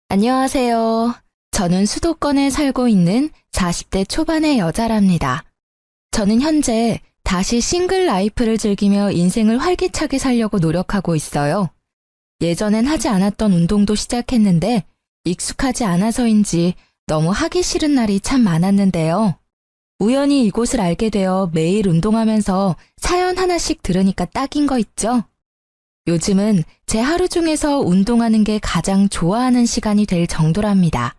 안녕하세요. 저는 수도권에 살고 있는 40대 초반의 여자랍니다. 저는 현재 다시 싱글 라이프를 즐기며 인생을 활기차게 살려고 노력하고 있어요. 예전엔 하지 않았던 운동도 시작했는데 익숙하지 않아서인지 너무 하기 싫은 날이 참 많았는데요. 우연히 이곳을 알게 되어 매일 운동하면서 사연 하나씩 들으니까 딱인 거 있죠? 요즘은 제 하루 중에서 운동하는 게 가장 좋아하는 시간이 될 정도랍니다.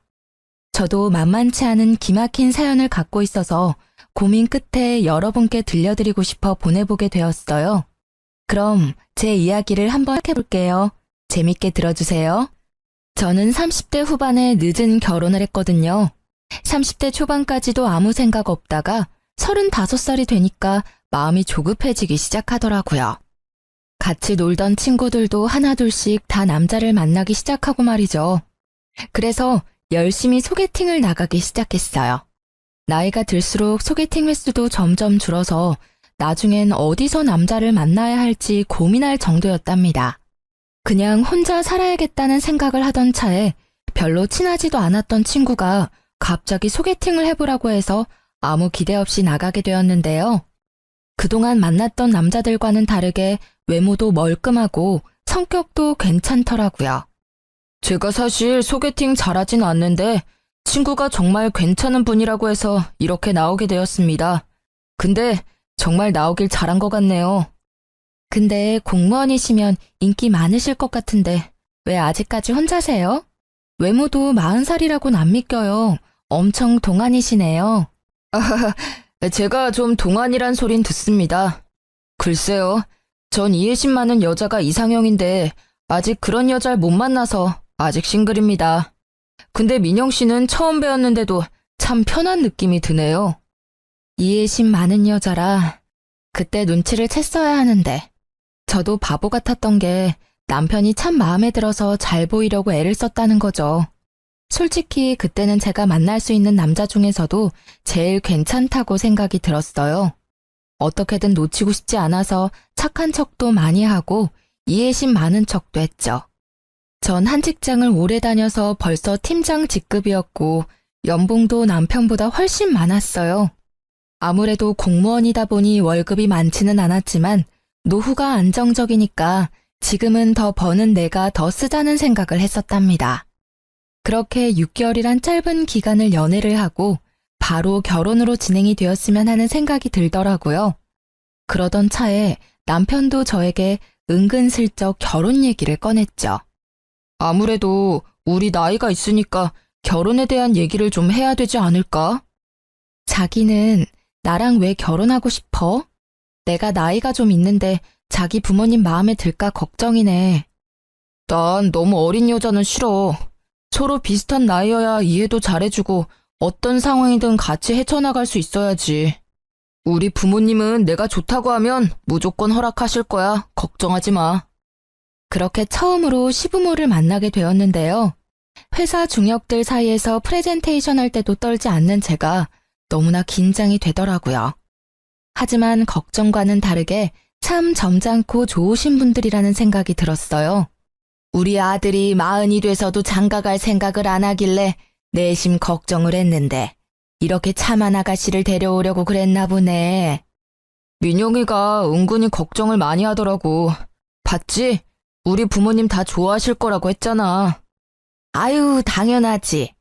저도 만만치 않은 기막힌 사연을 갖고 있어서 고민 끝에 여러분께 들려드리고 싶어 보내보게 되었어요. 그럼 제 이야기를 한번 해볼게요. 재밌게 들어주세요. 저는 30대 후반에 늦은 결혼을 했거든요. 30대 초반까지도 아무 생각 없다가 35살이 되니까 마음이 조급해지기 시작하더라고요. 같이 놀던 친구들도 하나둘씩 다 남자를 만나기 시작하고 말이죠. 그래서 열심히 소개팅을 나가기 시작했어요. 나이가 들수록 소개팅 횟수도 점점 줄어서 나중엔 어디서 남자를 만나야 할지 고민할 정도였답니다. 그냥 혼자 살아야겠다는 생각을 하던 차에 별로 친하지도 않았던 친구가 갑자기 소개팅을 해보라고 해서 아무 기대 없이 나가게 되었는데요. 그동안 만났던 남자들과는 다르게 외모도 멀끔하고 성격도 괜찮더라고요. 제가 사실 소개팅 잘하진 않는데 친구가 정말 괜찮은 분이라고 해서 이렇게 나오게 되었습니다. 근데 정말 나오길 잘한 것 같네요. 근데 공무원이시면 인기 많으실 것 같은데 왜 아직까지 혼자세요? 외모도 40살이라고는 안 믿겨요. 엄청 동안이시네요. 제가 좀 동안이란 소린 듣습니다. 글쎄요, 전 이해심 많은 여자가 이상형인데 아직 그런 여자를 못 만나서 아직 싱글입니다. 근데 민영 씨는 처음 뵈었는데도 참 편한 느낌이 드네요. 이해심 많은 여자라 그때 눈치를 챘어야 하는데 저도 바보 같았던 게 남편이 참 마음에 들어서 잘 보이려고 애를 썼다는 거죠. 솔직히 그때는 제가 만날 수 있는 남자 중에서도 제일 괜찮다고 생각이 들었어요. 어떻게든 놓치고 싶지 않아서 착한 척도 많이 하고 이해심 많은 척도 했죠. 전 한 직장을 오래 다녀서 벌써 팀장 직급이었고 연봉도 남편보다 훨씬 많았어요. 아무래도 공무원이다 보니 월급이 많지는 않았지만 노후가 안정적이니까 지금은 더 버는 내가 더 쓰자는 생각을 했었답니다. 그렇게 6개월이란 짧은 기간을 연애를 하고 바로 결혼으로 진행이 되었으면 하는 생각이 들더라고요. 그러던 차에 남편도 저에게 은근슬쩍 결혼 얘기를 꺼냈죠. 아무래도 우리 나이가 있으니까 결혼에 대한 얘기를 좀 해야 되지 않을까? 자기는 나랑 왜 결혼하고 싶어? 내가 나이가 좀 있는데 자기 부모님 마음에 들까 걱정이네. 난 너무 어린 여자는 싫어. 서로 비슷한 나이여야 이해도 잘해주고 어떤 상황이든 같이 헤쳐나갈 수 있어야지. 우리 부모님은 내가 좋다고 하면 무조건 허락하실 거야. 걱정하지 마. 그렇게 처음으로 시부모를 만나게 되었는데요. 회사 중역들 사이에서 프레젠테이션 할 때도 떨지 않는 제가 너무나 긴장이 되더라고요. 하지만 걱정과는 다르게 참 점잖고 좋으신 분들이라는 생각이 들었어요. 우리 아들이 40이 돼서도 장가갈 생각을 안 하길래 내심 걱정을 했는데 이렇게 참한 아가씨를 데려오려고 그랬나 보네. 민영이가 은근히 걱정을 많이 하더라고. 봤지? 우리 부모님 다 좋아하실 거라고 했잖아. 아유, 당연하지.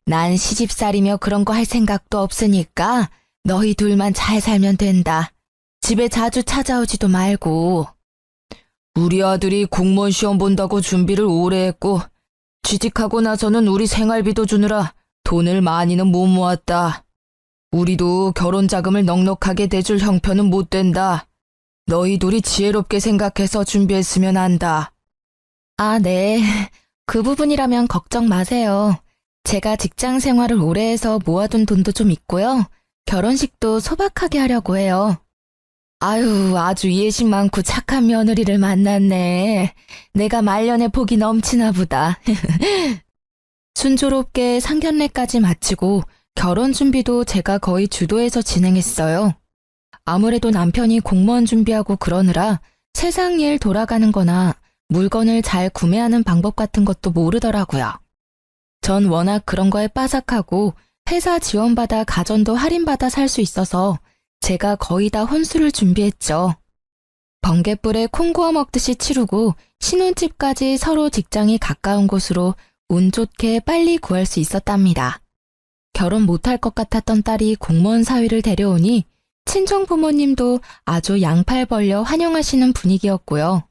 난 시집살이며 그런 거 할 생각도 없으니까 너희 둘만 잘 살면 된다. 집에 자주 찾아오지도 말고. 우리 아들이 공무원 시험 본다고 준비를 오래 했고 취직하고 나서는 우리 생활비도 주느라 돈을 많이는 못 모았다. 우리도 결혼 자금을 넉넉하게 대줄 형편은 못 된다. 너희 둘이 지혜롭게 생각해서 준비했으면 한다. 아, 네. 그 부분이라면 걱정 마세요. 제가 직장 생활을 오래 해서 모아둔 돈도 좀 있고요. 결혼식도 소박하게 하려고 해요. 아유, 아주 이해심 많고 착한 며느리를 만났네. 내가 말년에 복이 넘치나 보다. 순조롭게 상견례까지 마치고 결혼 준비도 제가 거의 주도해서 진행했어요. 아무래도 남편이 공무원 준비하고 그러느라 세상 일 돌아가는 거나 물건을 잘 구매하는 방법 같은 것도 모르더라고요. 전 워낙 그런 거에 빠삭하고 회사 지원받아 가전도 할인받아 살 수 있어서 제가 거의 다 혼수를 준비했죠. 번갯불에 콩 구워 먹듯이 치르고 신혼집까지 서로 직장이 가까운 곳으로 운 좋게 빨리 구할 수 있었답니다. 결혼 못할 것 같았던 딸이 공무원 사위를 데려오니 친정 부모님도 아주 양팔 벌려 환영하시는 분위기였고요.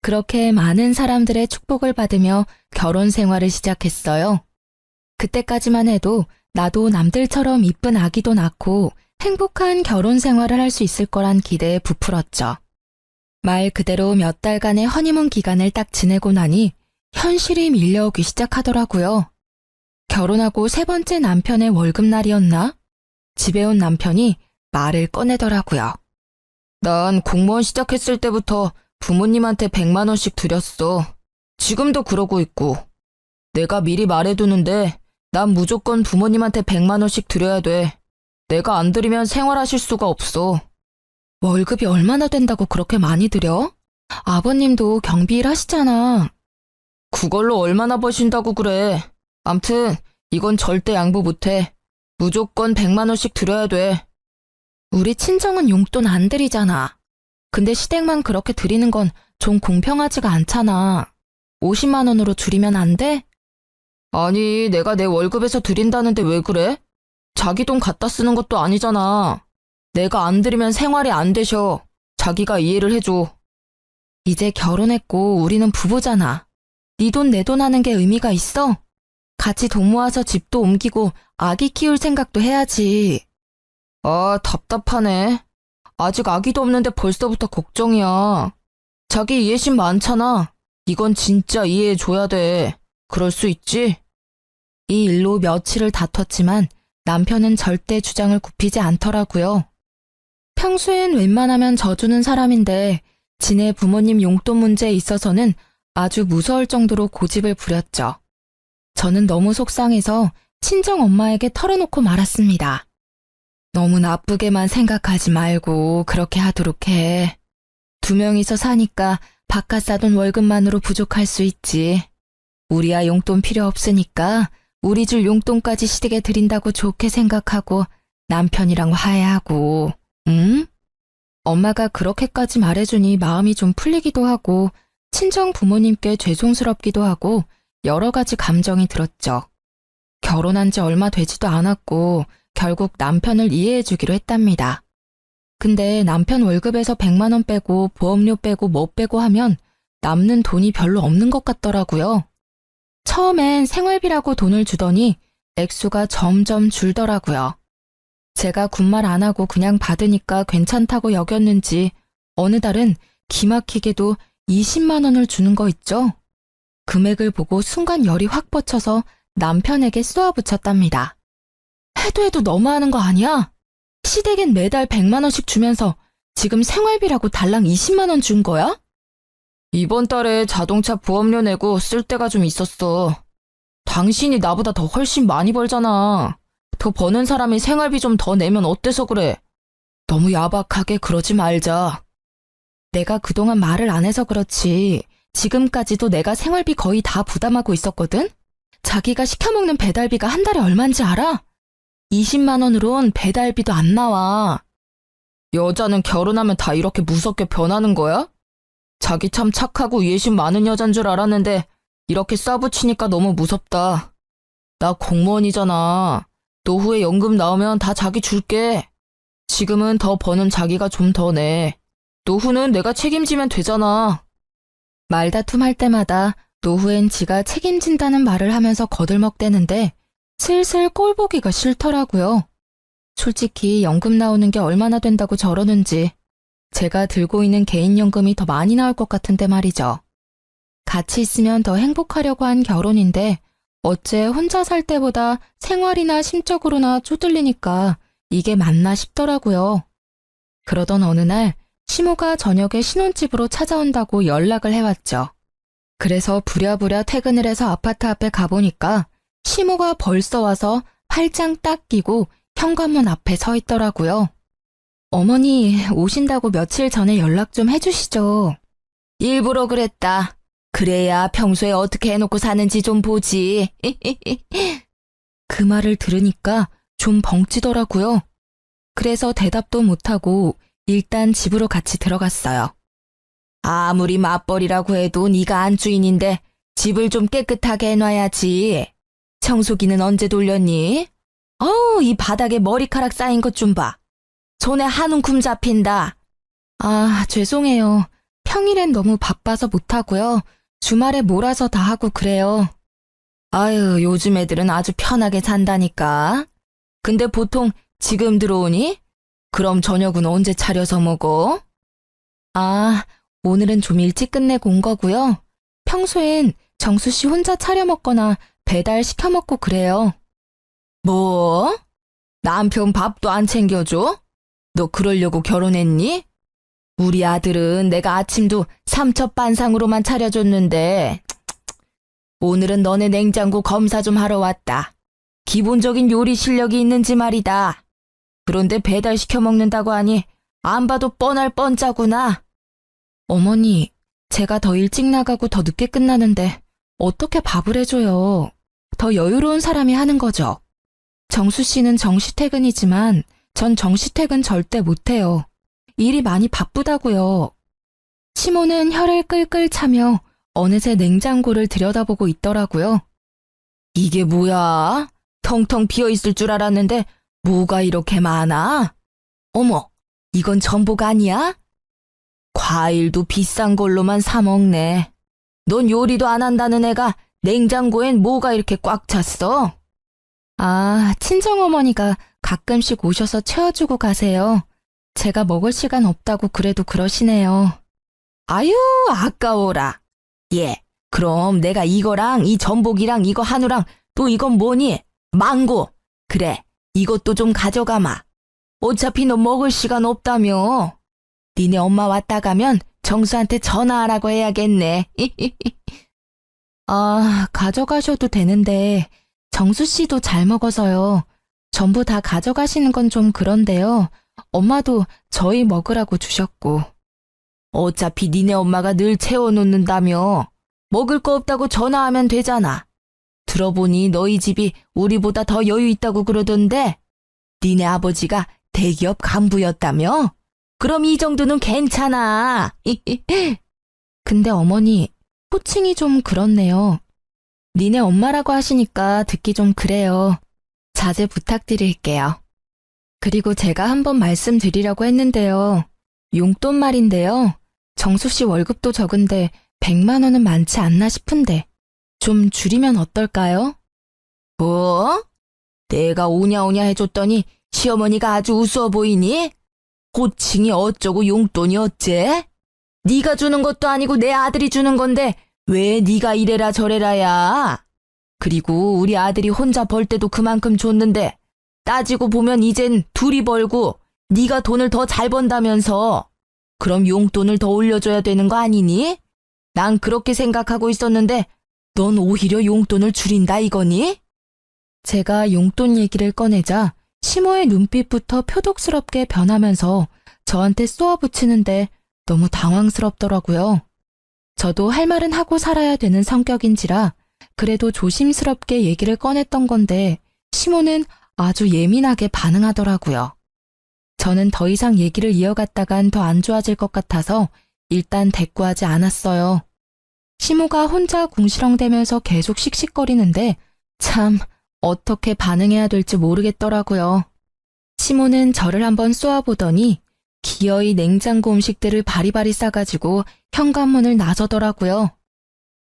그렇게 많은 사람들의 축복을 받으며 결혼 생활을 시작했어요. 그때까지만 해도 나도 남들처럼 이쁜 아기도 낳고 행복한 결혼 생활을 할 수 있을 거란 기대에 부풀었죠. 말 그대로 몇 달간의 허니문 기간을 딱 지내고 나니 현실이 밀려오기 시작하더라고요. 결혼하고 세 번째 남편의 월급날이었나? 집에 온 남편이 말을 꺼내더라고요. 난 공무원 시작했을 때부터 부모님한테 100만 원씩 드렸어. 지금도 그러고 있고. 내가 미리 말해두는데 난 무조건 부모님한테 100만 원씩 드려야 돼. 내가 안 드리면 생활하실 수가 없어. 월급이 얼마나 된다고 그렇게 많이 드려? 아버님도 경비일 하시잖아. 그걸로 얼마나 버신다고 그래. 암튼 이건 절대 양보 못해. 무조건 100만 원씩 드려야 돼. 우리 친정은 용돈 안 드리잖아. 근데 시댁만 그렇게 드리는 건 좀 공평하지가 않잖아. 50만 원으로 줄이면 안 돼? 아니, 내가 내 월급에서 드린다는데 왜 그래? 자기 돈 갖다 쓰는 것도 아니잖아. 내가 안 드리면 생활이 안 되셔. 자기가 이해를 해줘. 이제 결혼했고 우리는 부부잖아. 네 돈 내 돈 하는 게 의미가 있어? 같이 돈 모아서 집도 옮기고 아기 키울 생각도 해야지. 아, 답답하네. 아직 아기도 없는데 벌써부터 걱정이야. 자기 이해심 많잖아. 이건 진짜 이해해줘야 돼. 그럴 수 있지? 이 일로 며칠을 다퉜지만 남편은 절대 주장을 굽히지 않더라고요. 평소엔 웬만하면 져주는 사람인데 지네 부모님 용돈 문제에 있어서는 아주 무서울 정도로 고집을 부렸죠. 저는 너무 속상해서 친정 엄마에게 털어놓고 말았습니다. 너무 나쁘게만 생각하지 말고 그렇게 하도록 해. 2명이서 사니까 바깥 사돈 월급만으로 부족할 수 있지. 우리야 용돈 필요 없으니까 우리 줄 용돈까지 시댁에 드린다고 좋게 생각하고 남편이랑 화해하고, 응? 엄마가 그렇게까지 말해주니 마음이 좀 풀리기도 하고 친정 부모님께 죄송스럽기도 하고 여러 가지 감정이 들었죠. 결혼한 지 얼마 되지도 않았고 결국 남편을 이해해주기로 했답니다. 근데 남편 월급에서 100만 원 빼고 보험료 빼고 뭐 빼고 하면 남는 돈이 별로 없는 것 같더라고요. 처음엔 생활비라고 돈을 주더니 액수가 점점 줄더라고요. 제가 군말 안 하고 그냥 받으니까 괜찮다고 여겼는지 어느 달은 기막히게도 20만 원을 주는 거 있죠? 금액을 보고 순간 열이 확 뻗쳐서 남편에게 쏘아붙였답니다. 해도 너무하는 거 아니야? 시댁엔 매달 100만 원씩 주면서 지금 생활비라고 달랑 20만 원 준 거야? 이번 달에 자동차 보험료 내고 쓸 때가 좀 있었어. 당신이 나보다 더 훨씬 많이 벌잖아. 더 버는 사람이 생활비 좀 더 내면 어때서 그래? 너무 야박하게 그러지 말자. 내가 그동안 말을 안 해서 그렇지 지금까지도 내가 생활비 거의 다 부담하고 있었거든? 자기가 시켜먹는 배달비가 한 달에 얼만지 알아? 20만 원으론 배달비도 안 나와. 여자는 결혼하면 다 이렇게 무섭게 변하는 거야? 자기 참 착하고 이해심 많은 여잔 줄 알았는데 이렇게 싸붙이니까 너무 무섭다. 나 공무원이잖아. 노후에 연금 나오면 다 자기 줄게. 지금은 더 버는 자기가 좀 더 내. 노후는 내가 책임지면 되잖아. 말다툼할 때마다 노후엔 지가 책임진다는 말을 하면서 거들먹대는데 슬슬 꼴보기가 싫더라고요. 솔직히 연금 나오는 게 얼마나 된다고 저러는지 제가 들고 있는 개인연금이 더 많이 나올 것 같은데 말이죠. 같이 있으면 더 행복하려고 한 결혼인데 어째 혼자 살 때보다 생활이나 심적으로나 쪼들리니까 이게 맞나 싶더라고요. 그러던 어느 날 시모가 저녁에 신혼집으로 찾아온다고 연락을 해왔죠. 그래서 부랴부랴 퇴근을 해서 아파트 앞에 가보니까 시모가 벌써 와서 팔짱 딱 끼고 현관문 앞에 서 있더라고요. 어머니 오신다고 며칠 전에 연락 좀 해주시죠. 일부러 그랬다. 그래야 평소에 어떻게 해놓고 사는지 좀 보지. 그 말을 들으니까 좀 벙찌더라고요. 그래서 대답도 못하고 일단 집으로 같이 들어갔어요. 아무리 맞벌이라고 해도 네가 안주인인데 집을 좀 깨끗하게 해놔야지. 청소기는 언제 돌렸니? 이 바닥에 머리카락 쌓인 것 좀 봐. 손에 한 움큼 잡힌다. 아, 죄송해요. 평일엔 너무 바빠서 못하고요. 주말에 몰아서 다 하고 그래요. 아유, 요즘 애들은 아주 편하게 산다니까. 근데 보통 지금 들어오니? 그럼 저녁은 언제 차려서 먹어? 아, 오늘은 좀 일찍 끝내고 온 거고요. 평소엔 정수 씨 혼자 차려 먹거나 배달 시켜 먹고 그래요. 뭐? 남편 밥도 안 챙겨줘? 너 그러려고 결혼했니? 우리 아들은 내가 아침도 삼첩반상으로만 차려줬는데 오늘은 너네 냉장고 검사 좀 하러 왔다. 기본적인 요리 실력이 있는지 말이다. 그런데 배달 시켜 먹는다고 하니 안 봐도 뻔할 뻔짜구나. 어머니, 제가 더 일찍 나가고 더 늦게 끝나는데 어떻게 밥을 해줘요? 더 여유로운 사람이 하는 거죠. 정수 씨는 정시퇴근이지만 전 정시퇴근 절대 못해요. 일이 많이 바쁘다고요. 시모는 혀를 끌끌 차며 어느새 냉장고를 들여다보고 있더라고요. 이게 뭐야? 텅텅 비어있을 줄 알았는데 뭐가 이렇게 많아? 어머, 이건 전복 아니야? 과일도 비싼 걸로만 사 먹네. 넌 요리도 안 한다는 애가 냉장고엔 뭐가 이렇게 꽉 찼어? 아, 친정어머니가 가끔씩 오셔서 채워주고 가세요. 제가 먹을 시간 없다고 그래도 그러시네요. 아유, 아까워라. 예, 그럼 내가 이거랑 이 전복이랑 이거 한우랑 또 이건 뭐니? 망고. 그래, 이것도 좀 가져가마. 어차피 너 먹을 시간 없다며. 니네 엄마 왔다 가면 정수한테 전화하라고 해야겠네. 아, 가져가셔도 되는데 정수 씨도 잘 먹어서요. 전부 다 가져가시는 건 좀 그런데요. 엄마도 저희 먹으라고 주셨고. 어차피 니네 엄마가 늘 채워놓는다며. 먹을 거 없다고 전화하면 되잖아. 들어보니 너희 집이 우리보다 더 여유 있다고 그러던데 니네 아버지가 대기업 간부였다며? 그럼 이 정도는 괜찮아. 근데 어머니, 호칭이 좀 그렇네요. 니네 엄마라고 하시니까 듣기 좀 그래요. 자제 부탁드릴게요. 그리고 제가 한번 말씀드리려고 했는데요. 용돈 말인데요. 정수 씨 월급도 적은데 100만 원은 많지 않나 싶은데 좀 줄이면 어떨까요? 뭐? 내가 오냐오냐 해줬더니 시어머니가 아주 우스워 보이니? 호칭이 어쩌고 용돈이 어째? 네가 주는 것도 아니고 내 아들이 주는 건데 왜 네가 이래라 저래라야? 그리고 우리 아들이 혼자 벌 때도 그만큼 줬는데 따지고 보면 이젠 둘이 벌고 네가 돈을 더 잘 번다면서 그럼 용돈을 더 올려줘야 되는 거 아니니? 난 그렇게 생각하고 있었는데 넌 오히려 용돈을 줄인다 이거니? 제가 용돈 얘기를 꺼내자 시모의 눈빛부터 표독스럽게 변하면서 저한테 쏘아붙이는데 너무 당황스럽더라고요. 저도 할 말은 하고 살아야 되는 성격인지라 그래도 조심스럽게 얘기를 꺼냈던 건데 시모는 아주 예민하게 반응하더라고요. 저는 더 이상 얘기를 이어갔다간 더 안 좋아질 것 같아서 일단 대꾸하지 않았어요. 시모가 혼자 궁시렁대면서 계속 씩씩거리는데 참 어떻게 반응해야 될지 모르겠더라고요. 시모는 저를 한번 쏘아보더니 기어이 냉장고 음식들을 바리바리 싸가지고 현관문을 나서더라고요.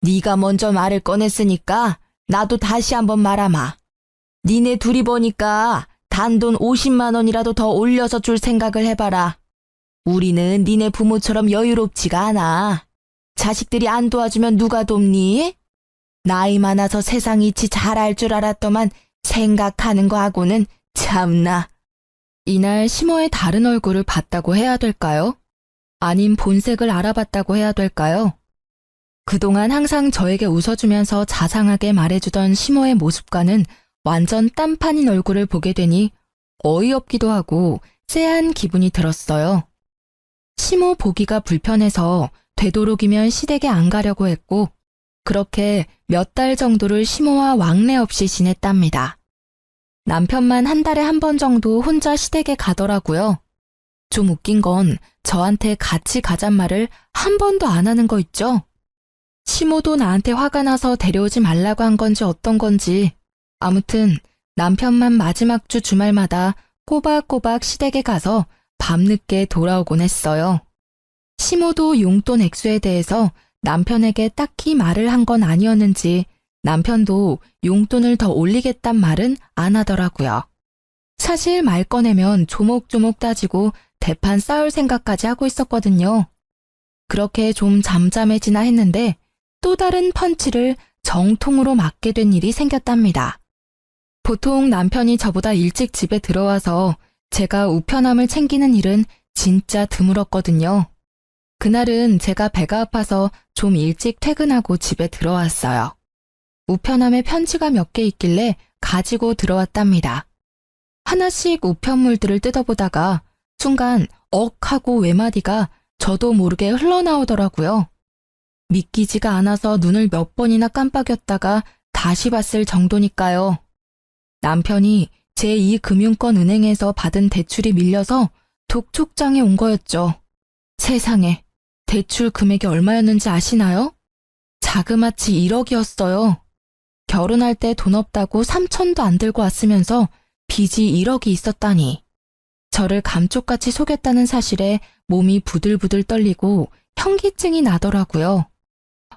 네가 먼저 말을 꺼냈으니까 나도 다시 한번 말하마. 니네 둘이 보니까 단돈 50만 원이라도 더 올려서 줄 생각을 해봐라. 우리는 니네 부모처럼 여유롭지가 않아. 자식들이 안 도와주면 누가 돕니? 나이 많아서 세상 이치 잘 알 줄 알았더만 생각하는 거 하고는 참나. 이날 시모의 다른 얼굴을 봤다고 해야 될까요? 아님 본색을 알아봤다고 해야 될까요? 그동안 항상 저에게 웃어주면서 자상하게 말해주던 시모의 모습과는 완전 딴판인 얼굴을 보게 되니 어이없기도 하고 쎄한 기분이 들었어요. 시모 보기가 불편해서 되도록이면 시댁에 안 가려고 했고 그렇게 몇 달 정도를 시모와 왕래 없이 지냈답니다. 남편만 한 달에 한 번 정도 혼자 시댁에 가더라고요. 좀 웃긴 건 저한테 같이 가잔 말을 한 번도 안 하는 거 있죠? 시모도 나한테 화가 나서 데려오지 말라고 한 건지 어떤 건지 아무튼 남편만 마지막 주 주말마다 꼬박꼬박 시댁에 가서 밤늦게 돌아오곤 했어요. 시모도 용돈 액수에 대해서 남편에게 딱히 말을 한 건 아니었는지 남편도 용돈을 더 올리겠단 말은 안 하더라고요. 사실 말 꺼내면 조목조목 따지고 대판 쌓을 생각까지 하고 있었거든요. 그렇게 좀 잠잠해지나 했는데 또 다른 펀치를 정통으로 맞게 된 일이 생겼답니다. 보통 남편이 저보다 일찍 집에 들어와서 제가 우편함을 챙기는 일은 진짜 드물었거든요. 그날은 제가 배가 아파서 좀 일찍 퇴근하고 집에 들어왔어요. 우편함에 편지가 몇 개 있길래 가지고 들어왔답니다. 하나씩 우편물들을 뜯어보다가 순간 억 하고 외마디가 저도 모르게 흘러나오더라고요. 믿기지가 않아서 눈을 몇 번이나 깜빡였다가 다시 봤을 정도니까요. 남편이 제2금융권 은행에서 받은 대출이 밀려서 독촉장에 온 거였죠. 세상에, 대출 금액이 얼마였는지 아시나요? 자그마치 1억이었어요. 결혼할 때 돈 없다고 3천도 안 들고 왔으면서 빚이 1억이 있었다니. 저를 감쪽같이 속였다는 사실에 몸이 부들부들 떨리고 현기증이 나더라고요.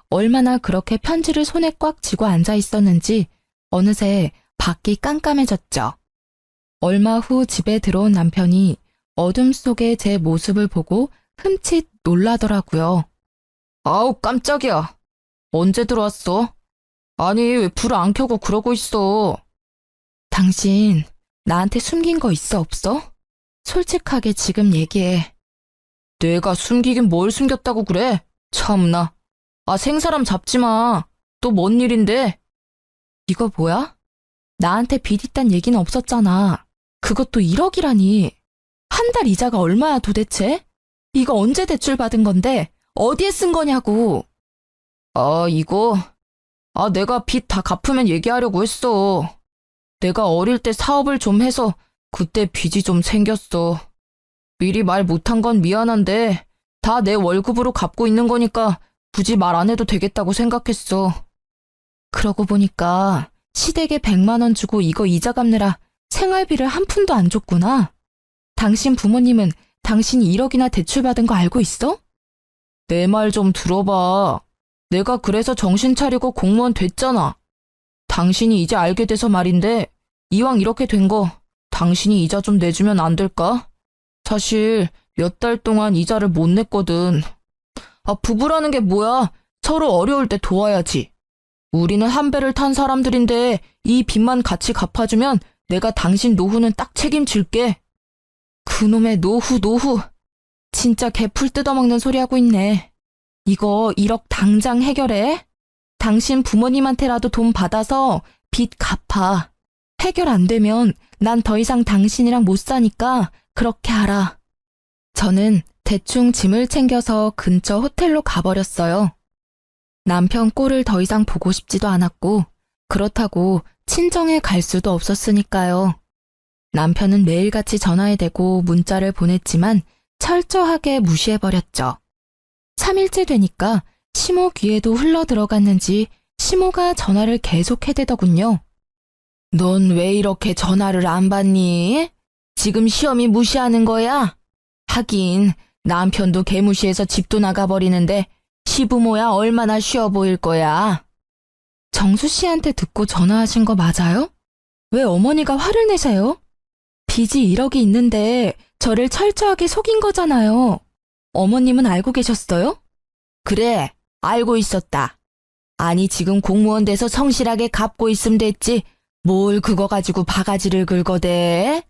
얼마나 그렇게 편지를 손에 꽉 쥐고 앉아 있었는지 어느새 밖이 깜깜해졌죠. 얼마 후 집에 들어온 남편이 어둠 속에 제 모습을 보고 흠칫 놀라더라고요. 아우 깜짝이야. 언제 들어왔어? 아니 왜 불을 안 켜고 그러고 있어? 당신 나한테 숨긴 거 있어 없어? 솔직하게 지금 얘기해. 내가 숨기긴 뭘 숨겼다고 그래? 참나. 아 생사람 잡지 마. 또 뭔 일인데? 이거 뭐야? 나한테 빚 있단 얘기는 없었잖아. 그것도 1억이라니. 한 달 이자가 얼마야 도대체? 이거 언제 대출 받은 건데 어디에 쓴 거냐고. 이거? 내가 빚 다 갚으면 얘기하려고 했어. 내가 어릴 때 사업을 좀 해서 그때 빚이 좀 생겼어. 미리 말 못한 건 미안한데 다 내 월급으로 갚고 있는 거니까 굳이 말 안 해도 되겠다고 생각했어. 그러고 보니까 시댁에 100만 원 주고 이거 이자 갚느라 생활비를 한 푼도 안 줬구나. 당신 부모님은 당신이 1억이나 대출받은 거 알고 있어? 내 말 좀 들어봐. 내가 그래서 정신 차리고 공무원 됐잖아. 당신이 이제 알게 돼서 말인데 이왕 이렇게 된 거 당신이 이자 좀 내주면 안 될까? 사실 몇 달 동안 이자를 못 냈거든. 부부라는 게 뭐야? 서로 어려울 때 도와야지. 우리는 한 배를 탄 사람들인데 이 빚만 같이 갚아주면 내가 당신 노후는 딱 책임질게. 그놈의 노후. 진짜 개풀 뜯어먹는 소리 하고 있네. 이거 1억 당장 해결해. 당신 부모님한테라도 돈 받아서 빚 갚아. 해결 안 되면 난 더 이상 당신이랑 못 사니까 그렇게 하라. 저는 대충 짐을 챙겨서 근처 호텔로 가버렸어요. 남편 꼴을 더 이상 보고 싶지도 않았고 그렇다고 친정에 갈 수도 없었으니까요. 남편은 매일같이 전화에 대고 문자를 보냈지만 철저하게 무시해버렸죠. 3일째 되니까 시모 귀에도 흘러들어갔는지 시모가 전화를 계속 해대더군요. 넌 왜 이렇게 전화를 안 받니? 지금 시험이 무시하는 거야? 하긴 남편도 개무시해서 집도 나가버리는데 시부모야 얼마나 쉬워 보일 거야. 정수 씨한테 듣고 전화하신 거 맞아요? 왜 어머니가 화를 내세요? 빚이 1억이 있는데 저를 철저하게 속인 거잖아요. 어머님은 알고 계셨어요? 그래, 알고 있었다. 아니 지금 공무원 돼서 성실하게 갚고 있으면 됐지. 뭘 그거 가지고 바가지를 긁어대?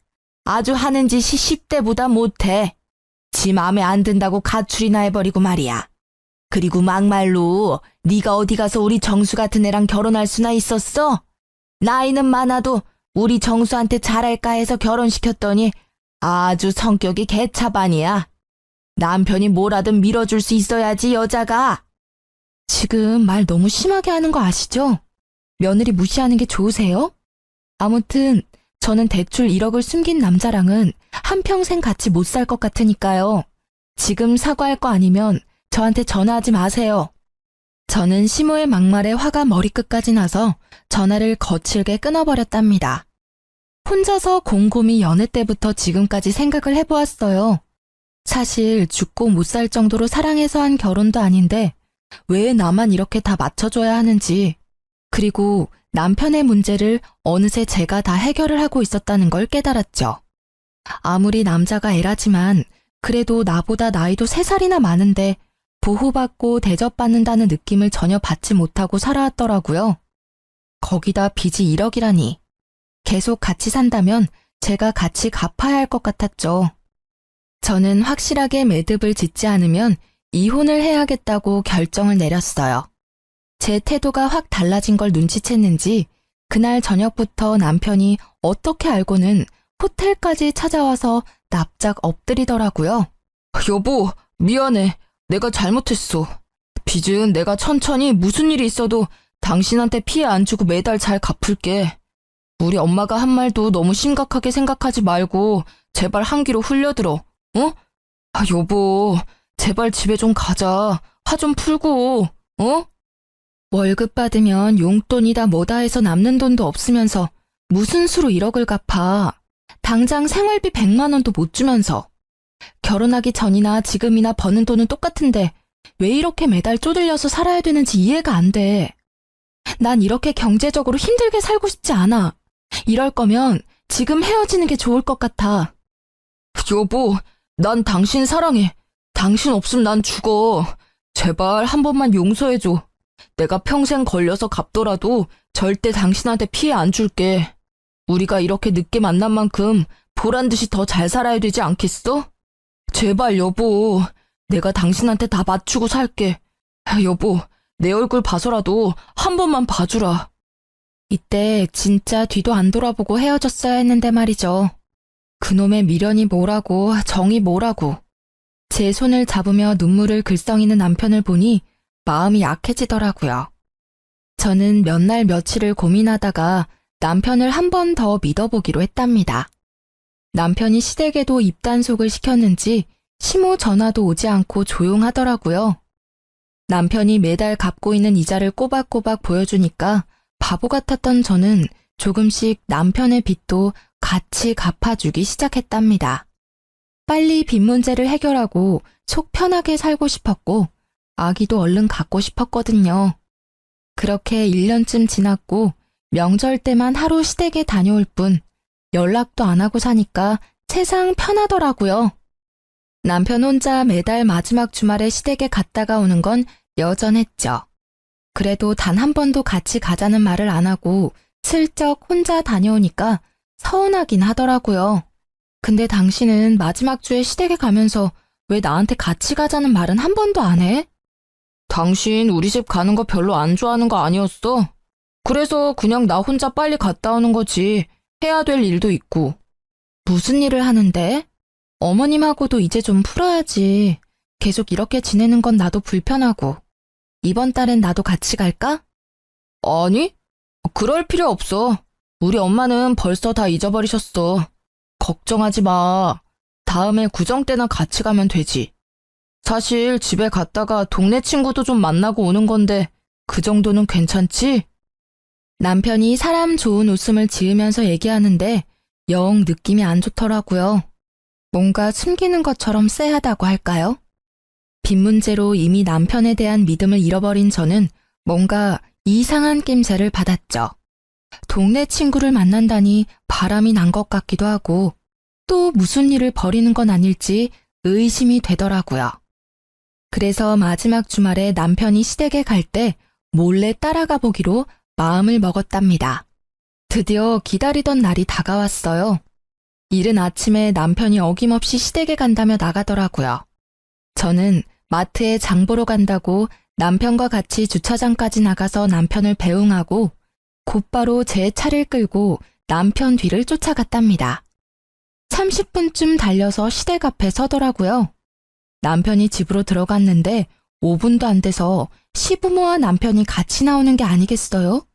아주 하는 짓이 10대보다 못해. 지 맘에 안 든다고 가출이나 해버리고 말이야. 그리고 막말로 네가 어디 가서 우리 정수 같은 애랑 결혼할 수나 있었어? 나이는 많아도 우리 정수한테 잘할까 해서 결혼시켰더니 아주 성격이 개차반이야. 남편이 뭐라든 밀어줄 수 있어야지, 여자가. 지금 말 너무 심하게 하는 거 아시죠? 며느리 무시하는 게 좋으세요? 아무튼 저는 대출 1억을 숨긴 남자랑은 한평생 같이 못 살 것 같으니까요. 지금 사과할 거 아니면 저한테 전화하지 마세요. 저는 시모의 막말에 화가 머리끝까지 나서 전화를 거칠게 끊어버렸답니다. 혼자서 곰곰이 연애 때부터 지금까지 생각을 해보았어요. 사실 죽고 못 살 정도로 사랑해서 한 결혼도 아닌데 왜 나만 이렇게 다 맞춰줘야 하는지, 그리고 남편의 문제를 어느새 제가 다 해결을 하고 있었다는 걸 깨달았죠. 아무리 남자가 애라지만 그래도 나보다 나이도 3살이나 많은데 보호받고 대접받는다는 느낌을 전혀 받지 못하고 살아왔더라고요. 거기다 빚이 1억이라니. 계속 같이 산다면 제가 같이 갚아야 할 것 같았죠. 저는 확실하게 매듭을 짓지 않으면 이혼을 해야겠다고 결정을 내렸어요. 제 태도가 확 달라진 걸 눈치챘는지 그날 저녁부터 남편이 어떻게 알고는 호텔까지 찾아와서 납작 엎드리더라고요. 여보, 미안해. 내가 잘못했어. 빚은 내가 천천히 무슨 일이 있어도 당신한테 피해 안 주고 매달 잘 갚을게. 우리 엄마가 한 말도 너무 심각하게 생각하지 말고 제발 한기로 흘려들어. 어? 여보, 제발 집에 좀 가자. 화 좀 풀고, 어? 월급 받으면 용돈이다 뭐다 해서 남는 돈도 없으면서 무슨 수로 1억을 갚아. 당장 생활비 100만 원도 못 주면서. 결혼하기 전이나 지금이나 버는 돈은 똑같은데 왜 이렇게 매달 쪼들려서 살아야 되는지 이해가 안 돼. 난 이렇게 경제적으로 힘들게 살고 싶지 않아. 이럴 거면 지금 헤어지는 게 좋을 것 같아. 여보, 난 당신 사랑해. 당신 없으면 난 죽어. 제발 한 번만 용서해줘. 내가 평생 걸려서 갚더라도 절대 당신한테 피해 안 줄게. 우리가 이렇게 늦게 만난 만큼 보란 듯이 더 잘 살아야 되지 않겠어? 제발 여보, 내가 당신한테 다 맞추고 살게. 여보, 내 얼굴 봐서라도 한 번만 봐주라. 이때 진짜 뒤도 안 돌아보고 헤어졌어야 했는데 말이죠. 그놈의 미련이 뭐라고 정이 뭐라고. 제 손을 잡으며 눈물을 글썽이는 남편을 보니 마음이 약해지더라고요. 저는 몇 날 며칠을 고민하다가 남편을 한 번 더 믿어보기로 했답니다. 남편이 시댁에도 입단속을 시켰는지 시모 전화도 오지 않고 조용하더라고요. 남편이 매달 갚고 있는 이자를 꼬박꼬박 보여주니까 바보 같았던 저는 조금씩 남편의 빚도 같이 갚아주기 시작했답니다. 빨리 빚 문제를 해결하고 속 편하게 살고 싶었고 아기도 얼른 갖고 싶었거든요. 그렇게 1년쯤 지났고 명절 때만 하루 시댁에 다녀올 뿐 연락도 안 하고 사니까 세상 편하더라고요. 남편 혼자 매달 마지막 주말에 시댁에 갔다가 오는 건 여전했죠. 그래도 단 한 번도 같이 가자는 말을 안 하고 슬쩍 혼자 다녀오니까 서운하긴 하더라고요. 근데 당신은 마지막 주에 시댁에 가면서 왜 나한테 같이 가자는 말은 한 번도 안 해? 당신 우리 집 가는 거 별로 안 좋아하는 거 아니었어? 그래서 그냥 나 혼자 빨리 갔다 오는 거지. 해야 될 일도 있고. 무슨 일을 하는데? 어머님하고도 이제 좀 풀어야지. 계속 이렇게 지내는 건 나도 불편하고. 이번 달엔 나도 같이 갈까? 아니, 그럴 필요 없어. 우리 엄마는 벌써 다 잊어버리셨어. 걱정하지 마. 다음에 구정 때나 같이 가면 되지. 사실 집에 갔다가 동네 친구도 좀 만나고 오는 건데 그 정도는 괜찮지? 남편이 사람 좋은 웃음을 지으면서 얘기하는데 영 느낌이 안 좋더라고요. 뭔가 숨기는 것처럼 쎄하다고 할까요? 빚 문제로 이미 남편에 대한 믿음을 잃어버린 저는 뭔가 이상한 낌새를 받았죠. 동네 친구를 만난다니 바람이 난 것 같기도 하고 또 무슨 일을 벌이는 건 아닐지 의심이 되더라고요. 그래서 마지막 주말에 남편이 시댁에 갈 때 몰래 따라가 보기로 마음을 먹었답니다. 드디어 기다리던 날이 다가왔어요. 이른 아침에 남편이 어김없이 시댁에 간다며 나가더라고요. 저는 마트에 장 보러 간다고 남편과 같이 주차장까지 나가서 남편을 배웅하고 곧바로 제 차를 끌고 남편 뒤를 쫓아갔답니다. 30분쯤 달려서 시댁 앞에 서더라고요. 남편이 집으로 들어갔는데 5분도 안 돼서 시부모와 남편이 같이 나오는 게 아니겠어요?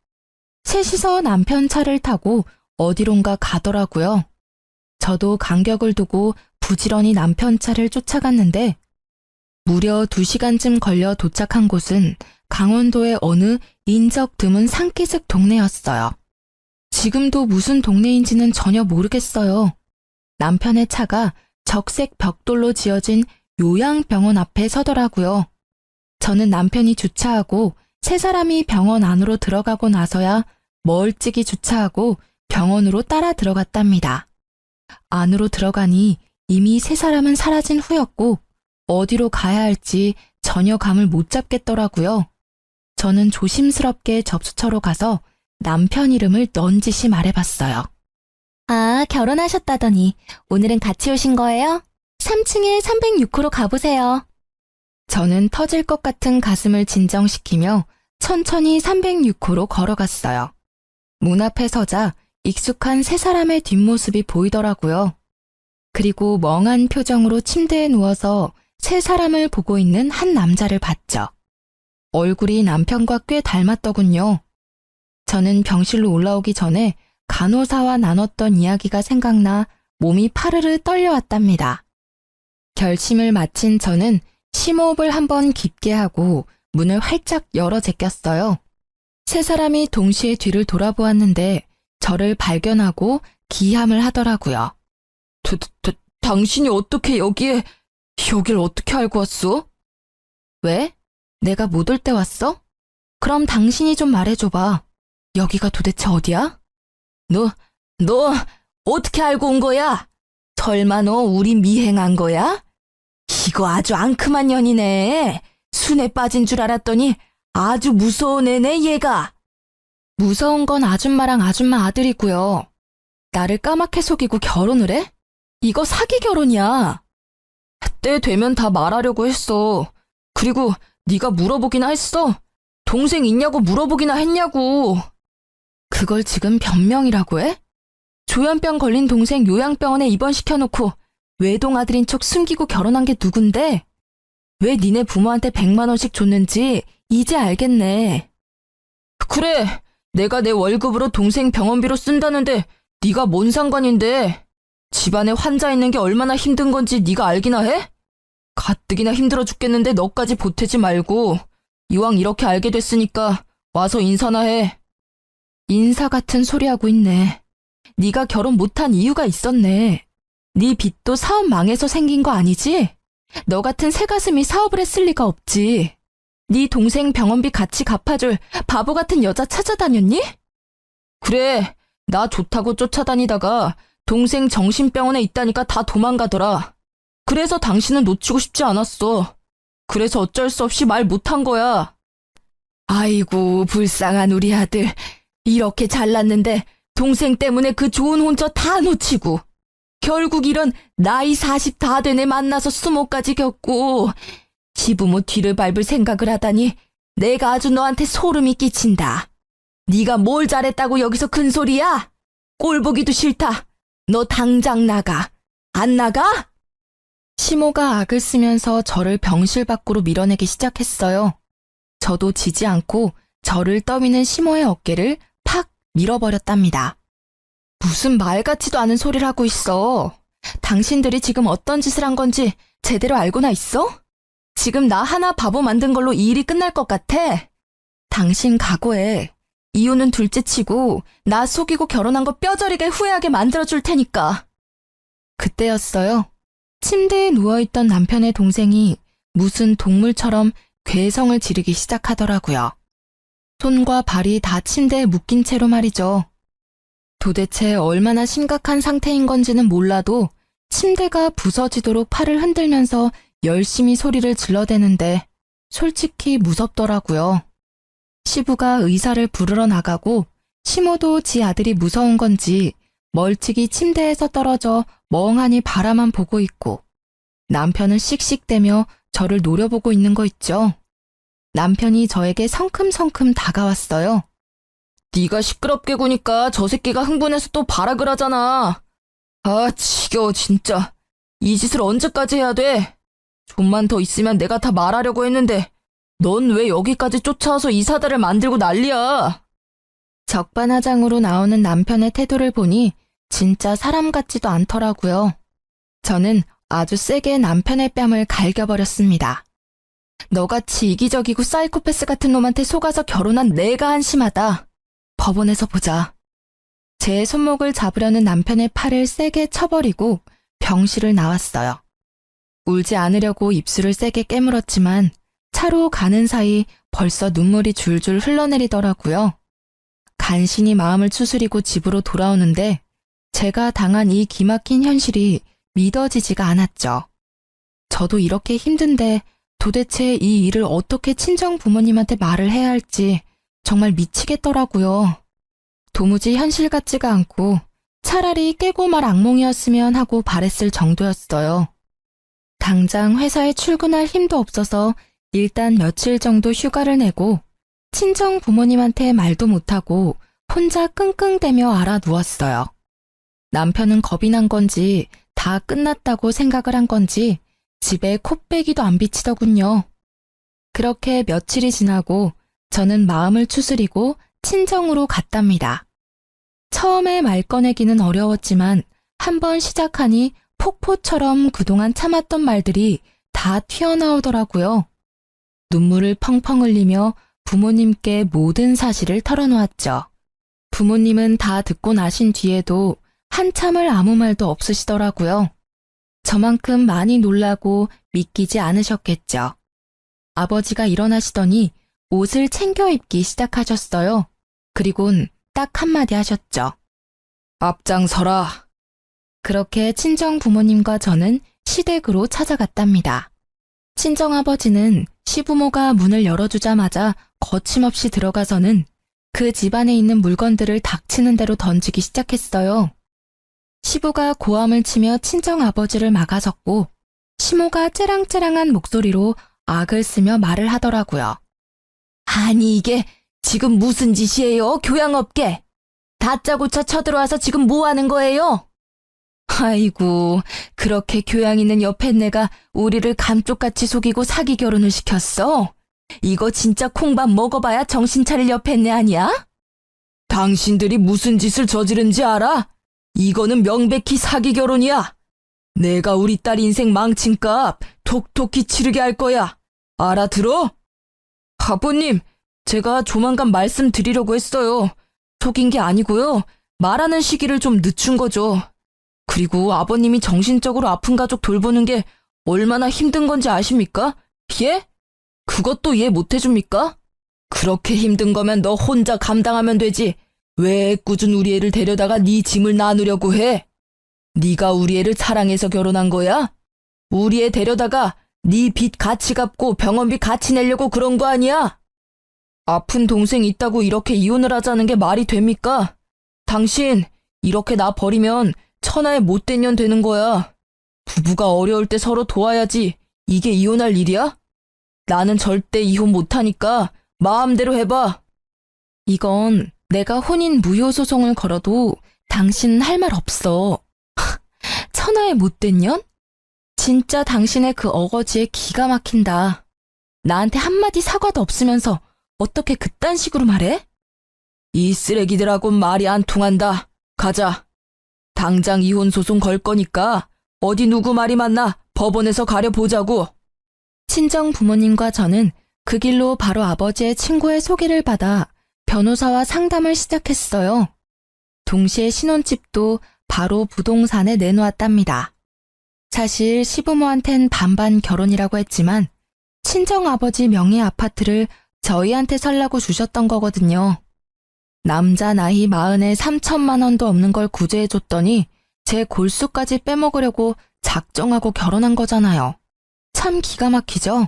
셋이서 남편 차를 타고 어디론가 가더라고요. 저도 간격을 두고 부지런히 남편 차를 쫓아갔는데 무려 2시간쯤 걸려 도착한 곳은 강원도의 어느 인적 드문 산기슭 동네였어요. 지금도 무슨 동네인지는 전혀 모르겠어요. 남편의 차가 적색 벽돌로 지어진 요양병원 앞에 서더라고요. 저는 남편이 주차하고 세 사람이 병원 안으로 들어가고 나서야 멀찍이 주차하고 병원으로 따라 들어갔답니다. 안으로 들어가니 이미 세 사람은 사라진 후였고 어디로 가야 할지 전혀 감을 못 잡겠더라고요. 저는 조심스럽게 접수처로 가서 남편 이름을 넌지시 말해봤어요. 아, 결혼하셨다더니 오늘은 같이 오신 거예요? 3층에 306호로 가보세요. 저는 터질 것 같은 가슴을 진정시키며 천천히 306호로 걸어갔어요. 문 앞에 서자 익숙한 세 사람의 뒷모습이 보이더라고요. 그리고 멍한 표정으로 침대에 누워서 세 사람을 보고 있는 한 남자를 봤죠. 얼굴이 남편과 꽤 닮았더군요. 저는 병실로 올라오기 전에 간호사와 나눴던 이야기가 생각나 몸이 파르르 떨려왔답니다. 결심을 마친 저는 심호흡을 한번 깊게 하고 문을 활짝 열어 제꼈어요. 세 사람이 동시에 뒤를 돌아보았는데 저를 발견하고 기함을 하더라고요. 당신이 어떻게 여길 어떻게 알고 왔어? 왜? 내가 못 올 때 왔어? 그럼 당신이 좀 말해줘봐. 여기가 도대체 어디야? 너 어떻게 알고 온 거야? 설마 너 우리 미행한 거야? 이거 아주 앙큼한 년이네. 순에 빠진 줄 알았더니 아주 무서운 애네 얘가. 무서운 건 아줌마랑 아줌마 아들이고요. 나를 까맣게 속이고 결혼을 해? 이거 사기 결혼이야. 때 되면 다 말하려고 했어. 그리고 네가 물어보기나 했어. 동생 있냐고 물어보기나 했냐고. 그걸 지금 변명이라고 해? 조현병 걸린 동생 요양병원에 입원시켜놓고 외동아들인 척 숨기고 결혼한 게 누군데? 왜 니네 부모한테 100만 원씩 줬는지 이제 알겠네. 그래, 내가 내 월급으로 동생 병원비로 쓴다는데 네가 뭔 상관인데? 집안에 환자 있는 게 얼마나 힘든 건지 네가 알기나 해? 가뜩이나 힘들어 죽겠는데 너까지 보태지 말고 이왕 이렇게 알게 됐으니까 와서 인사나 해. 인사 같은 소리 하고 있네. 네가 결혼 못한 이유가 있었네. 네 빚도 사업 망해서 생긴 거 아니지? 너 같은 새가슴이 사업을 했을 리가 없지. 네 동생 병원비 같이 갚아줄 바보 같은 여자 찾아다녔니? 그래, 나 좋다고 쫓아다니다가 동생 정신병원에 있다니까 다 도망가더라. 그래서 당신은 놓치고 싶지 않았어. 그래서 어쩔 수 없이 말 못한 거야. 아이고, 불쌍한 우리 아들. 이렇게 잘났는데 동생 때문에 그 좋은 혼처 다 놓치고 결국 이런 나이 40 다 된 애 만나서 수모까지 겪고 시부모 뒤를 밟을 생각을 하다니 내가 아주 너한테 소름이 끼친다. 네가 뭘 잘했다고 여기서 큰소리야? 꼴 보기도 싫다. 너 당장 나가. 안 나가? 시모가 악을 쓰면서 저를 병실 밖으로 밀어내기 시작했어요. 저도 지지 않고 저를 떠미는 시모의 어깨를 팍 밀어버렸답니다. 무슨 말 같지도 않은 소리를 하고 있어. 당신들이 지금 어떤 짓을 한 건지 제대로 알고나 있어? 지금 나 하나 바보 만든 걸로 이 일이 끝날 것 같아? 당신 각오해. 이유는 둘째치고 나 속이고 결혼한 거 뼈저리게 후회하게 만들어줄 테니까. 그때였어요. 침대에 누워있던 남편의 동생이 무슨 동물처럼 괴성을 지르기 시작하더라고요. 손과 발이 다 침대에 묶인 채로 말이죠. 도대체 얼마나 심각한 상태인 건지는 몰라도 침대가 부서지도록 팔을 흔들면서 열심히 소리를 질러대는데 솔직히 무섭더라고요. 시부가 의사를 부르러 나가고 시모도 지 아들이 무서운 건지 멀찍이 침대에서 떨어져 멍하니 바라만 보고 있고 남편은 씩씩대며 저를 노려보고 있는 거 있죠. 남편이 저에게 성큼성큼 다가왔어요. 네가 시끄럽게 구니까 저 새끼가 흥분해서 또 발악을 하잖아. 아, 지겨워 진짜. 이 짓을 언제까지 해야 돼? 좀만 더 있으면 내가 다 말하려고 했는데 넌 왜 여기까지 쫓아와서 이 사달을 만들고 난리야? 적반하장으로 나오는 남편의 태도를 보니 진짜 사람 같지도 않더라고요. 저는 아주 세게 남편의 뺨을 갈겨버렸습니다. 너같이 이기적이고 사이코패스 같은 놈한테 속아서 결혼한 내가 한심하다. 법원에서 보자. 제 손목을 잡으려는 남편의 팔을 세게 쳐버리고 병실을 나왔어요. 울지 않으려고 입술을 세게 깨물었지만 차로 가는 사이 벌써 눈물이 줄줄 흘러내리더라고요. 간신히 마음을 추스리고 집으로 돌아오는데 제가 당한 이 기막힌 현실이 믿어지지가 않았죠. 저도 이렇게 힘든데 도대체 이 일을 어떻게 친정 부모님한테 말을 해야 할지 정말 미치겠더라고요. 도무지 현실 같지가 않고 차라리 깨고 말 악몽이었으면 하고 바랬을 정도였어요. 당장 회사에 출근할 힘도 없어서 일단 며칠 정도 휴가를 내고 친정 부모님한테 말도 못하고 혼자 끙끙대며 알아 누웠어요. 남편은 겁이 난 건지 다 끝났다고 생각을 한 건지 집에 콧배기도 안 비치더군요. 그렇게 며칠이 지나고 저는 마음을 추스리고 친정으로 갔답니다. 처음에 말 꺼내기는 어려웠지만 한번 시작하니 폭포처럼 그동안 참았던 말들이 다 튀어나오더라고요. 눈물을 펑펑 흘리며 부모님께 모든 사실을 털어놓았죠. 부모님은 다 듣고 나신 뒤에도 한참을 아무 말도 없으시더라고요. 저만큼 많이 놀라고 믿기지 않으셨겠죠. 아버지가 일어나시더니 옷을 챙겨 입기 시작하셨어요. 그리곤 딱 한마디 하셨죠. 앞장서라. 그렇게 친정 부모님과 저는 시댁으로 찾아갔답니다. 친정아버지는 시부모가 문을 열어주자마자 거침없이 들어가서는 그 집안에 있는 물건들을 닥치는 대로 던지기 시작했어요. 시부가 고함을 치며 친정아버지를 막아섰고 시모가 째랑째랑한 목소리로 악을 쓰며 말을 하더라고요. 아니 이게 지금 무슨 짓이에요? 교양 없게. 다짜고짜 쳐들어와서 지금 뭐 하는 거예요? 아이고, 그렇게 교양 있는 옆에 내가 우리를 감쪽같이 속이고 사기 결혼을 시켰어? 이거 진짜 콩밥 먹어봐야 정신 차릴 옆에 내 아니야? 당신들이 무슨 짓을 저지른지 알아? 이거는 명백히 사기 결혼이야. 내가 우리 딸 인생 망친 값 톡톡히 치르게 할 거야. 알아들어? 아버님, 제가 조만간 말씀드리려고 했어요. 속인 게 아니고요. 말하는 시기를 좀 늦춘 거죠. 그리고 아버님이 정신적으로 아픈 가족 돌보는 게 얼마나 힘든 건지 아십니까? 예? 그것도 이해 못 해줍니까? 그렇게 힘든 거면 너 혼자 감당하면 되지. 왜 꾸준 우리 애를 데려다가 네 짐을 나누려고 해? 네가 우리 애를 사랑해서 결혼한 거야? 우리 애 데려다가 네 빚 같이 갚고 병원비 같이 내려고 그런 거 아니야? 아픈 동생 있다고 이렇게 이혼을 하자는 게 말이 됩니까? 당신 이렇게 나 버리면 천하의 못된 년 되는 거야. 부부가 어려울 때 서로 도와야지 이게 이혼할 일이야? 나는 절대 이혼 못하니까 마음대로 해봐. 이건 내가 혼인 무효 소송을 걸어도 당신은 할 말 없어. 천하의 못된 년? 진짜 당신의 그 어거지에 기가 막힌다. 나한테 한마디 사과도 없으면서 어떻게 그딴 식으로 말해? 이 쓰레기들하고는 말이 안 통한다. 가자. 당장 이혼 소송 걸 거니까 어디 누구 말이 맞나 법원에서 가려보자고. 친정 부모님과 저는 그 길로 바로 아버지의 친구의 소개를 받아 변호사와 상담을 시작했어요. 동시에 신혼집도 바로 부동산에 내놓았답니다. 사실 시부모한텐 반반 결혼이라고 했지만 친정아버지 명의 아파트를 저희한테 살라고 주셨던 거거든요. 남자 나이 40에 3천만 원도 없는 걸 구제해줬더니 제 골수까지 빼먹으려고 작정하고 결혼한 거잖아요. 참 기가 막히죠?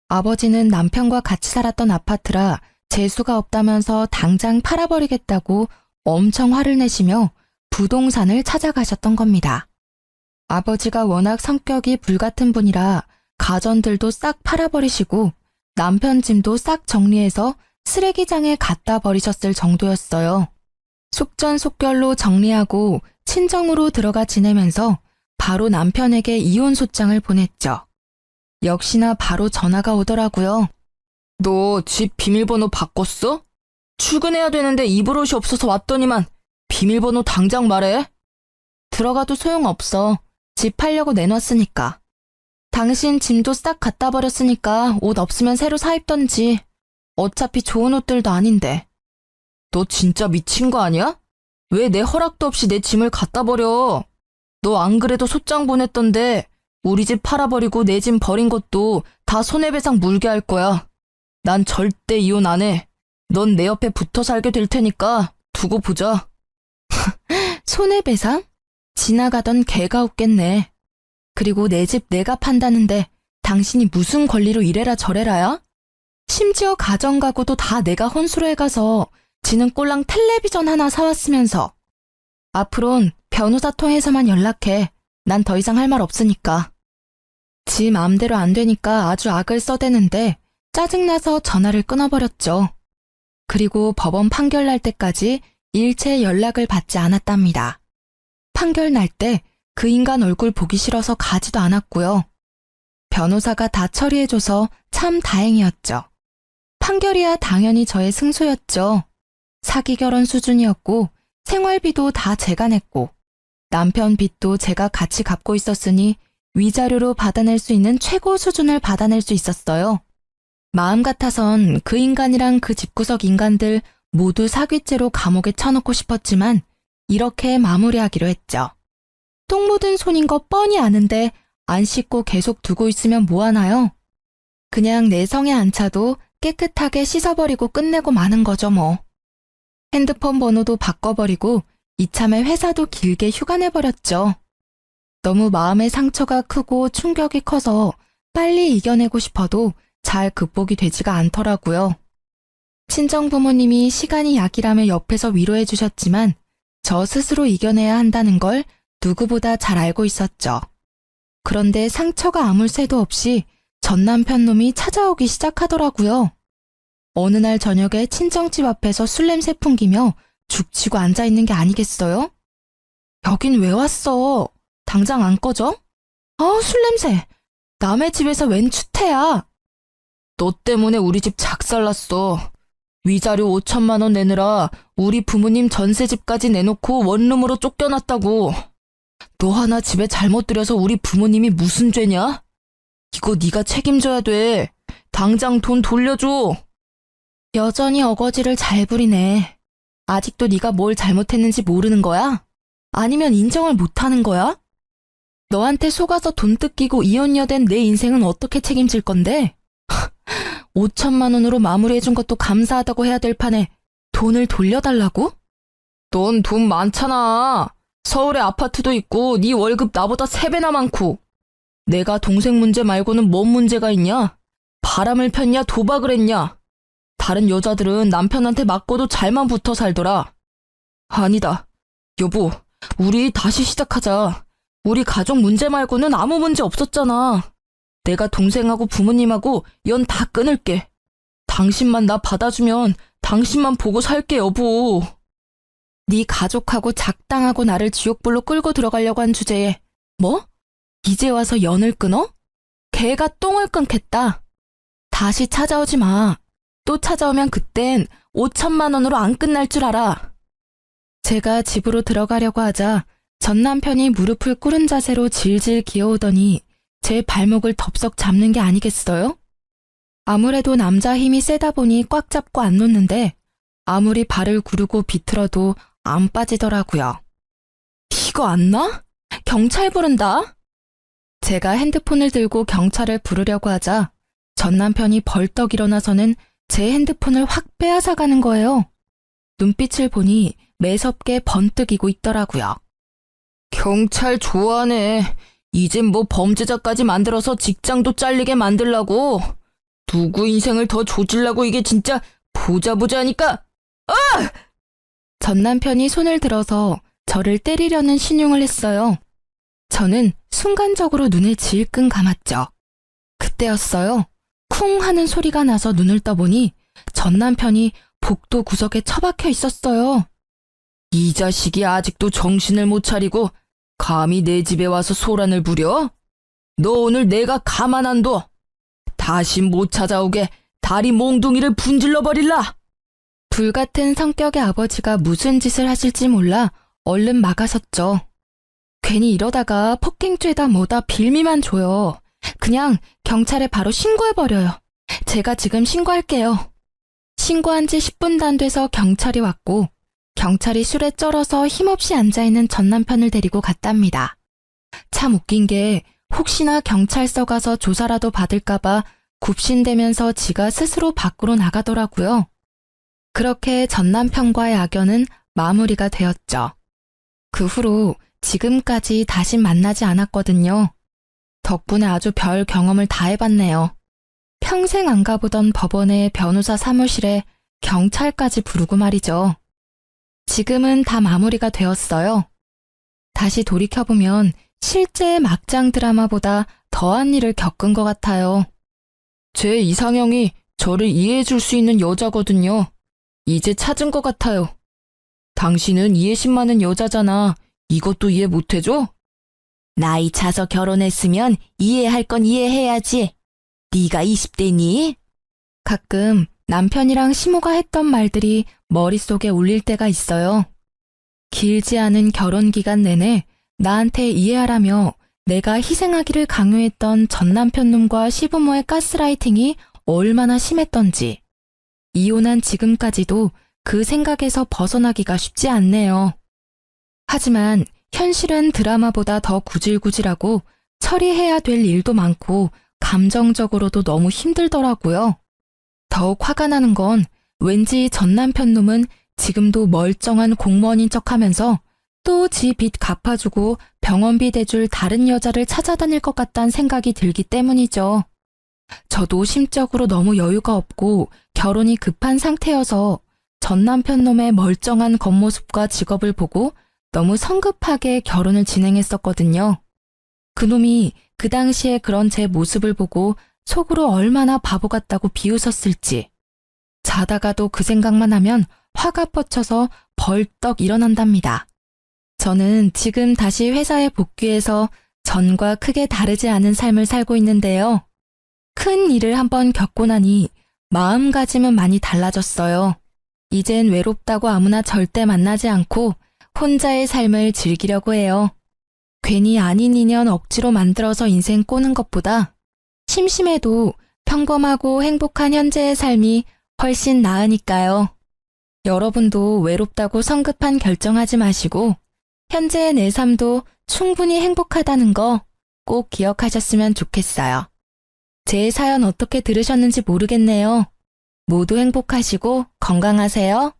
아버지는 남편과 같이 살았던 아파트라 재수가 없다면서 당장 팔아버리겠다고 엄청 화를 내시며 부동산을 찾아가셨던 겁니다. 아버지가 워낙 성격이 불같은 분이라 가전들도 싹 팔아버리시고 남편 짐도 싹 정리해서 쓰레기장에 갖다 버리셨을 정도였어요. 속전속결로 정리하고 친정으로 들어가 지내면서 바로 남편에게 이혼 소장을 보냈죠. 역시나 바로 전화가 오더라고요. 너 집 비밀번호 바꿨어? 출근해야 되는데 입을 옷이 없어서 왔더니만 비밀번호 당장 말해. 들어가도 소용없어. 집 팔려고 내놨으니까. 당신 짐도 싹 갖다 버렸으니까 옷 없으면 새로 사 입던지. 어차피 좋은 옷들도 아닌데. 너 진짜 미친 거 아니야? 왜 내 허락도 없이 내 짐을 갖다 버려? 너 안 그래도 소장 보냈던데 우리 집 팔아버리고 내 짐 버린 것도 다 손해배상 물게 할 거야. 난 절대 이혼 안 해. 넌 내 옆에 붙어 살게 될 테니까 두고 보자. 손해배상? 지나가던 개가 웃겠네. 그리고 내 집 내가 판다는데 당신이 무슨 권리로 이래라 저래라야? 심지어 가정가구도 다 내가 혼수로 해가서 지는 꼴랑 텔레비전 하나 사왔으면서. 앞으론 변호사 통해서만 연락해. 난 더 이상 할 말 없으니까. 지 마음대로 안 되니까 아주 악을 써대는데 짜증나서 전화를 끊어버렸죠. 그리고 법원 판결 날 때까지 일체 연락을 받지 않았답니다. 판결 날 때 그 인간 얼굴 보기 싫어서 가지도 않았고요. 변호사가 다 처리해줘서 참 다행이었죠. 판결이야 당연히 저의 승소였죠. 사기 결혼 수준이었고 생활비도 다 제가 냈고 남편 빚도 제가 같이 갚고 있었으니 위자료로 받아낼 수 있는 최고 수준을 받아낼 수 있었어요. 마음 같아선 그 인간이랑 그 집구석 인간들 모두 사기죄로 감옥에 쳐넣고 싶었지만 이렇게 마무리하기로 했죠. 똥 묻은 손인 거 뻔히 아는데 안 씻고 계속 두고 있으면 뭐하나요? 그냥 내 성에 안 차도 깨끗하게 씻어버리고 끝내고 마는 거죠 뭐. 핸드폰 번호도 바꿔버리고 이참에 회사도 길게 휴가 내버렸죠. 너무 마음의 상처가 크고 충격이 커서 빨리 이겨내고 싶어도 잘 극복이 되지가 않더라고요. 친정 부모님이 시간이 약이라며 옆에서 위로해 주셨지만 저 스스로 이겨내야 한다는 걸 누구보다 잘 알고 있었죠. 그런데 상처가 아물 새도 없이 전 남편 놈이 찾아오기 시작하더라고요. 어느 날 저녁에 친정집 앞에서 술 냄새 풍기며 죽치고 앉아있는 게 아니겠어요? 여긴 왜 왔어? 당장 안 꺼져? 술 냄새. 남의 집에서 웬 추태야? 너 때문에 우리 집 작살났어. 위자료 5천만 원 내느라 우리 부모님 전세집까지 내놓고 원룸으로 쫓겨났다고. 너 하나 집에 잘못 들여서 우리 부모님이 무슨 죄냐? 이거 네가 책임져야 돼. 당장 돈 돌려줘. 여전히 어거지를 잘 부리네. 아직도 네가 뭘 잘못했는지 모르는 거야? 아니면 인정을 못하는 거야? 너한테 속아서 돈 뜯기고 이혼녀된 내 인생은 어떻게 책임질 건데? 5천만 원으로 마무리해준 것도 감사하다고 해야 될 판에 돈을 돌려달라고? 넌 돈 많잖아. 서울에 아파트도 있고 네 월급 나보다 3배나 많고. 내가 동생 문제 말고는 뭔 문제가 있냐? 바람을 폈냐 도박을 했냐? 다른 여자들은 남편한테 맞고도 잘만 붙어 살더라. 아니다. 여보, 우리 다시 시작하자. 우리 가족 문제 말고는 아무 문제 없었잖아. 내가 동생하고 부모님하고 연 다 끊을게. 당신만 나 받아주면 당신만 보고 살게, 여보. 네 가족하고 작당하고 나를 지옥불로 끌고 들어가려고 한 주제에 뭐? 이제 와서 연을 끊어? 개가 똥을 끊겠다. 다시 찾아오지 마. 또 찾아오면 그땐 5천만 원으로 안 끝날 줄 알아. 제가 집으로 들어가려고 하자 전 남편이 무릎을 꿇은 자세로 질질 기어오더니 제 발목을 덥석 잡는 게 아니겠어요? 아무래도 남자 힘이 세다 보니 꽉 잡고 안 놓는데 아무리 발을 구르고 비틀어도 안 빠지더라고요. 이거 안 나? 경찰 부른다? 제가 핸드폰을 들고 경찰을 부르려고 하자 전 남편이 벌떡 일어나서는 제 핸드폰을 확 빼앗아가는 거예요. 눈빛을 보니 매섭게 번뜩이고 있더라고요. 경찰 좋아하네. 이젠 뭐 범죄자까지 만들어서 직장도 잘리게 만들라고. 누구 인생을 더 조질라고 이게 진짜 보자 하니까. 전 남편이 손을 들어서 저를 때리려는 신용을 했어요. 저는 순간적으로 눈을 질끈 감았죠. 그때였어요. 쿵 하는 소리가 나서 눈을 떠보니 전 남편이 복도 구석에 처박혀 있었어요. 이 자식이 아직도 정신을 못 차리고 감히 내 집에 와서 소란을 부려? 너 오늘 내가 가만 안 둬. 다시 못 찾아오게 다리 몽둥이를 분질러 버릴라. 불같은 성격의 아버지가 무슨 짓을 하실지 몰라 얼른 막아섰죠. 괜히 이러다가 폭행죄다 뭐다 빌미만 줘요. 그냥 경찰에 바로 신고해버려요. 제가 지금 신고할게요. 신고한 지 10분도 안 돼서 경찰이 왔고 경찰이 술에 쩔어서 힘없이 앉아있는 전 남편을 데리고 갔답니다. 참 웃긴 게 혹시나 경찰서 가서 조사라도 받을까봐 굽신대면서 지가 스스로 밖으로 나가더라고요. 그렇게 전 남편과의 악연은 마무리가 되었죠. 그 후로 지금까지 다시 만나지 않았거든요. 덕분에 아주 별 경험을 다 해봤네요. 평생 안 가보던 법원의 변호사 사무실에 경찰까지 부르고 말이죠. 지금은 다 마무리가 되었어요. 다시 돌이켜보면 실제 막장 드라마보다 더한 일을 겪은 것 같아요. 제 이상형이 저를 이해해줄 수 있는 여자거든요. 이제 찾은 것 같아요. 당신은 이해심 많은 여자잖아. 이것도 이해 못해줘? 나이 차서 결혼했으면 이해할 건 이해해야지. 네가 20대니? 가끔 남편이랑 시모가 했던 말들이 머릿속에 울릴 때가 있어요. 길지 않은 결혼 기간 내내 나한테 이해하라며 내가 희생하기를 강요했던 전 남편 놈과 시부모의 가스라이팅이 얼마나 심했던지. 이혼한 지금까지도 그 생각에서 벗어나기가 쉽지 않네요. 하지만 현실은 드라마보다 더 구질구질하고 처리해야 될 일도 많고 감정적으로도 너무 힘들더라고요. 더욱 화가 나는 건 왠지 전 남편 놈은 지금도 멀쩡한 공무원인 척하면서 또 지 빚 갚아주고 병원비 대줄 다른 여자를 찾아다닐 것 같다는 생각이 들기 때문이죠. 저도 심적으로 너무 여유가 없고 결혼이 급한 상태여서 전 남편 놈의 멀쩡한 겉모습과 직업을 보고 너무 성급하게 결혼을 진행했었거든요. 그놈이 그 당시에 그런 제 모습을 보고 속으로 얼마나 바보 같다고 비웃었을지. 자다가도 그 생각만 하면 화가 뻗쳐서 벌떡 일어난답니다. 저는 지금 다시 회사에 복귀해서 전과 크게 다르지 않은 삶을 살고 있는데요. 큰 일을 한번 겪고 나니 마음가짐은 많이 달라졌어요. 이젠 외롭다고 아무나 절대 만나지 않고 혼자의 삶을 즐기려고 해요. 괜히 아닌 인연 억지로 만들어서 인생 꼬는 것보다 심심해도 평범하고 행복한 현재의 삶이 훨씬 나으니까요. 여러분도 외롭다고 성급한 결정하지 마시고 현재의 내 삶도 충분히 행복하다는 거 꼭 기억하셨으면 좋겠어요. 제 사연 어떻게 들으셨는지 모르겠네요. 모두 행복하시고 건강하세요.